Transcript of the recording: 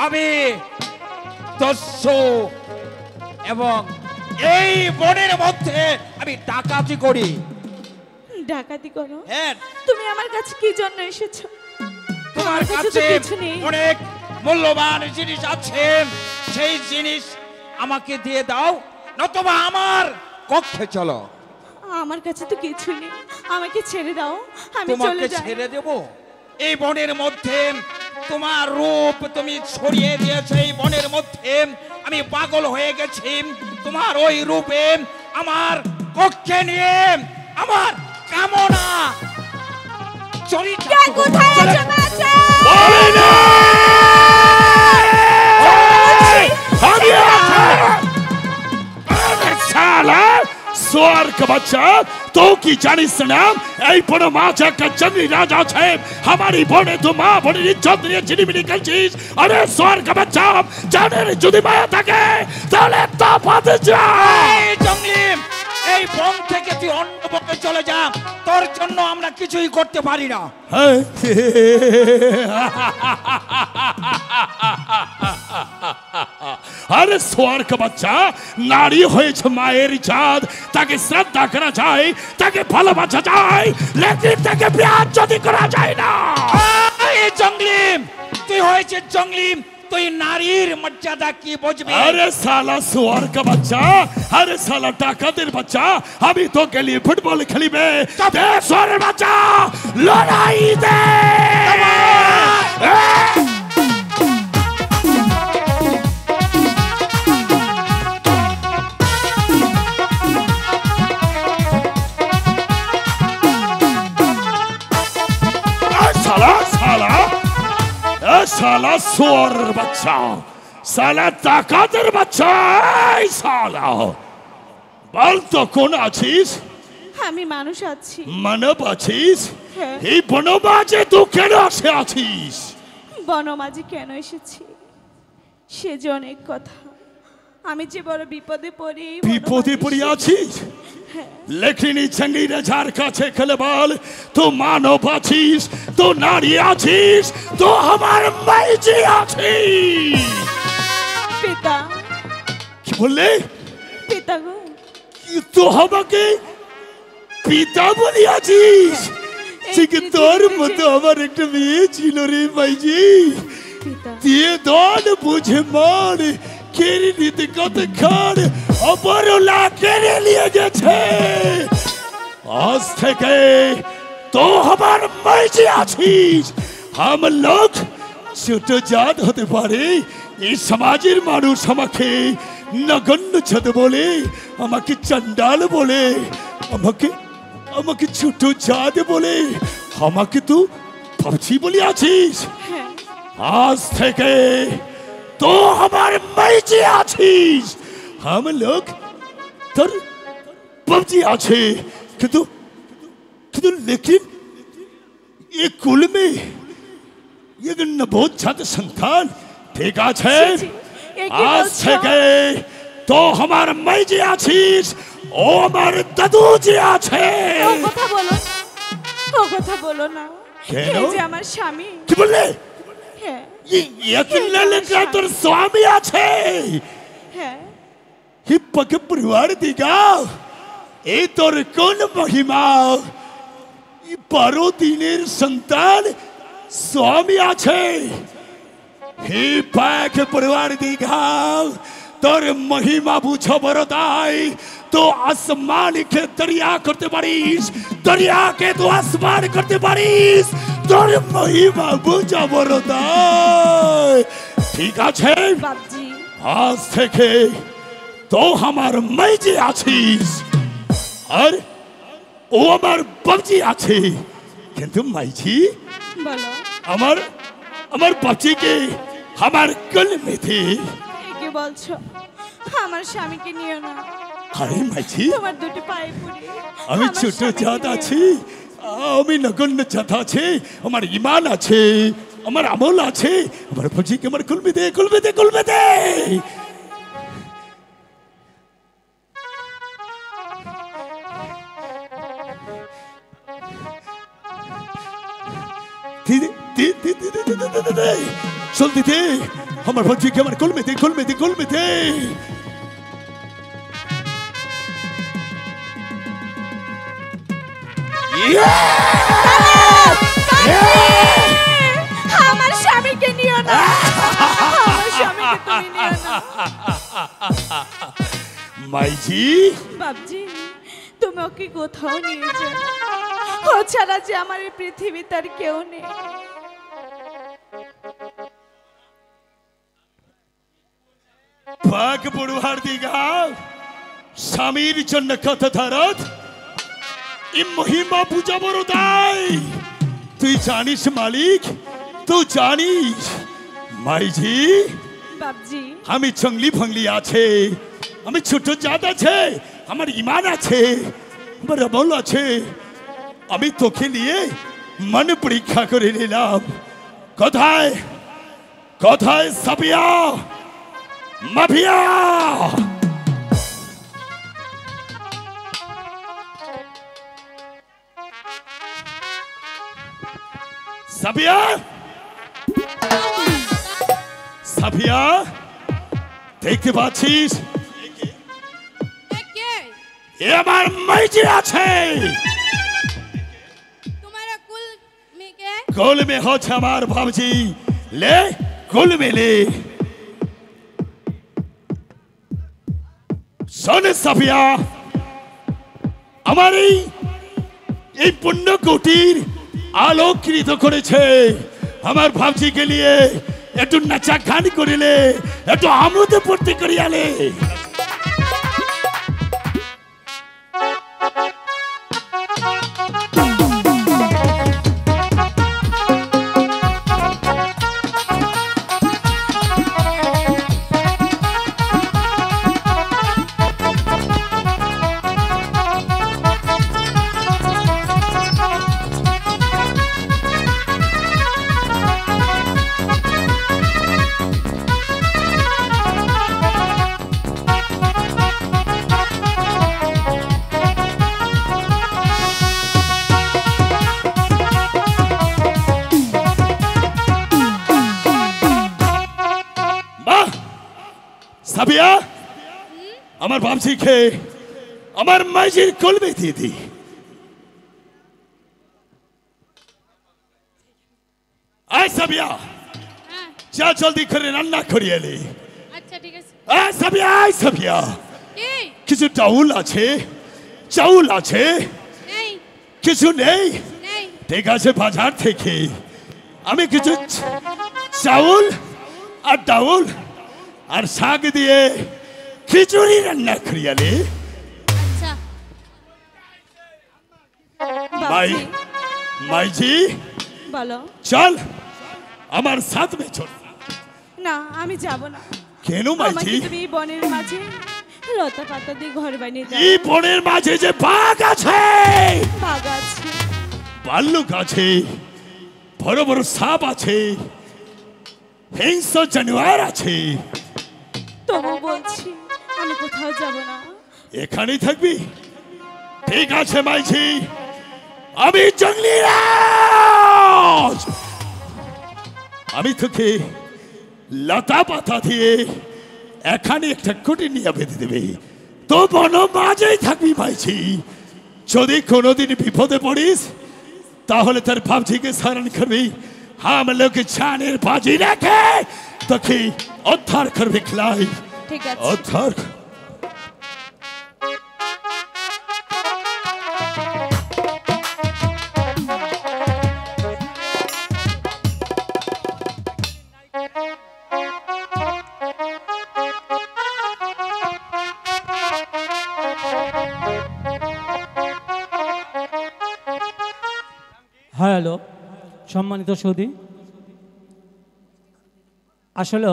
আমি দস্যু এবং এই বনের মধ্যে আমি ডাকাতি করি। ডাকাতি করো? হ্যাঁ। তুমি আমার কাছে কি জন্য এসেছো? তোমার কাছে অনেক মূল্যবান জিনিস আছে, সেই জিনিস আমাকে দিয়ে দাও, নতুবা আমার কক্ষে চলো। আমার কাছে তো কিছু নেই, আমাকে ছেড়ে দাও, আমি চলে যাই। ছেড়ে দেব? এই বনের মধ্যে তোমার রূপ তুমি ছড়িয়ে দিয়েছো, এই বনের মধ্যে আমি পাগল হয়ে গেছি তোমার ওই রূপে। আমার কক্ষে নিয়ে আমার কামনা চরিত্র কোথায় আছে বাচ্চা? সোয়ার का बच्चा तो की जानिस ना এই বড় মাছ একটা জঙ্গলি রাজা আছে, আমারই বনে তো মা বনের ইজ্জত নিয়ে চিনিমিনি খেলছিস। আরে সোয়ার का बच्चा জানের যদি মায়া থাকে তাহলে তা পাতে যা। জঙ্গলি, এই বন থেকে তুই অন্য বনে চলে যা, তোর জন্য আমরা কিছুই করতে পারি না। আরে সোয়ার का बच्चा নারী হয়েছে মায়ের জাত, তাকে শ্রদ্ধা করা যায়, তাকে ভালোবাসা যায়, লেকিন তাকে বিয়ার যদি করা যায় না। এই জঙ্গলি, তুই হয়েছে জঙ্গলি, তুই নারীর মর্যাদা কি বুঝবি? अरे साला सुअर का बच्चा, अरे साला डाकातेर बच्चा, अभी तो के लिए फुटबॉल खेलिबे। दे सुअर बच्चा, लड़ाई दे। साला साला साला सुअर बच्चा, साला ডাকাতের বাচ্চা, সালা বল তো কোন আছিস? আমি মানুষ আছি। মানব আছিস? হ্যাঁ। এই বনমাঝে তুই কেন আছিস? বনমাঝে কেন এসেছি সে যে অনেক কথা। আমি যে বড় বিপদে পড়ি। বিপদে পড়ে আছিস? লেখিনী জঙ্গলি রাজার কাছে খেলে বল, তো মানব আছিস, তো নারী আছিস, তো আমার মাইজি আছিস। পিতা। কি বললে? পিতা গো। তো আমাকে পিতা বলি আছিস? ঠিক তোর মতো আমার একটা মেয়ে ছিল রে মাইজি, দিয়ে দল বুঝে মার কেড়ে নিতে কত খান অপরলা কেড়ে নিয়ে গেছে। আজ থেকে তো আমার মাইজি আছিস। हम लोग ছোট জাত হতে পারে, এই সমাজের মানুষ আমাকে নগণ্য ছোট বলে, আমাকে চন্ডাল বলে, আমাকে আমাকে ছোট জাত বলে, আমাকে তো পাপচি বলে আছিস। আজ থেকে তো আমার মাইজি আছিস। हम लोग তোর পাপচি আছে, কিন্তু কিন্তু लेकिन ये कुल में ये नवोद छात्र संतान ठीक আছে। আজ থেকে তো আমার মাইজি আছিস, ও আমার দাদুজি আছে। ও কথা বলো, ও কথা বলো না। কেন? এই যে আমার স্বামী। কি বললে? হ্যাঁ। ये লেখা তোর স্বামী আছে? হ্যাঁ। হি পকে পরিবার দিগা, এই তোর কোন মহিমা? 12 দিনের সন্তান স্বামী আছে। হি পাকে পরিবার দিগা, তোর মহিমা বুঝো বড়দাই। তো আসমান কে দরিয়া করতে পারিস, দরিয়া কে তো আসমান করতে পারিস, তোর মহিমা বুঝো বড়দাই। ঠিক আছে বাপজি, আজ থেকে তো আমার মাইজি আছিস, আর ও আমার বাপজি আছে। কিন্তু মাইজি বলো আমার আমার বাপজিকে আমার কোল में थे। কি বলছো? আমার স্বামীকে নিও না। আরে মাইজি, তোমার দুটি পায়ে পড়ি। আমি ছোট জাত আছি, আমি নগণ্য জাত আছে, আমার ইমান আছে, আমার আমল আছে, আমার বাপজিকে আমার কোল में दे, কোল में दे, কোল में दे। চল দিদি, আমার ভাবজিকে আমার কলমে দে, কলমে দে, কলমে দে। আমার স্বামীকে নিও না, আমার স্বামীকে তুমি নিও না। মাইজি বাবজি, তুমি ওকে কোথাও নিয়ে যাও, ও ছাড়া যে আমার এই পৃথিবীতে আর কেউ নেই। পাক পড়ুয়ার দিঘা স্বামীর জন্য কত ধারত, এই মহিমা পূজা বড় দায়। তুই জানিস মালিক, তুই জানিস মাইজি বাবজি, আমি জঙ্গলি ফঙ্গলি আছে, আমি ছোট জাত আছে, আমার ইমান আছে, আমার আমল আছে। আমি তোকে নিয়ে মন পরীক্ষা করে নিলাম। কোথায় কোথায় সাবিয়া মাফিয়া? সাবিয়া, সাবিয়া দেখতে পাচ্ছিস এ আমার মাইজি আছে। कुल में हो हमार भावजी, ले कुल में ले। सुन सफिया, हमारी এই পুণ্য কুটির আলোকৃত করেছে। আমার ভাবজিকে নিয়ে একটু নাচা গান করিলে, একটু আমোদে পড়তে করিয়ালে। সাবিয়া, আমার ভাবজিকে আমার মাইজির কলমে দিয়ে দি। আয় সাবিয়া, যা জলদি করে রান্না করিয়ে নে। আচ্ছা ঠিক আছে। আয় সাবিয়া, আয় সাবিয়া, কি? কিছু চাউল আছে? চাউল আছে? নেই। কিছু নেই? নেই। ঠিক আছে, বাজার থেকে আমি কিছু চাউল আর ডাউল আর শাক দিয়ে খিচুড়ি রান্না করিয়ালে। আচ্ছা। মাই বাবজি, মাইজি বলো। চল আমার সাথ মে চল। না, আমি যাব না। কেন আমাকে মাইজি? তুমি এই বনের মাঝে লতা পাতা দিয়ে ঘর বানিয়ে দাও। এই বনের মাঝে যে বাঘ আছে, বাঘ আছে, ভাল্লুক আছে, বড় বড় সাপ আছে, হিংস্র জানোয়ার আছে। তবু বলছি আমি কোথাও যাব না। এখানেই থাকবি? ঠিক আছে মাইজি, আমি জঙ্গলি রাজ। আমি তোকে লতা পাতা দিয়ে এখানে একটা কুটি নিয়ে বেঁধে দেবে। তো বন মাঝেই থাকবি মাইজি। যদি কোনোদিন বিপদে পড়িস তাহলে তার ভাবজিকে স্মরণ করবি। हम लोग छाনের বাজি রেখে তোকে উদ্ধার করবে। খেলাই ঠিক আছে। উদ্ধার। হ্যালো সম্মানিত সৌদি, আসলে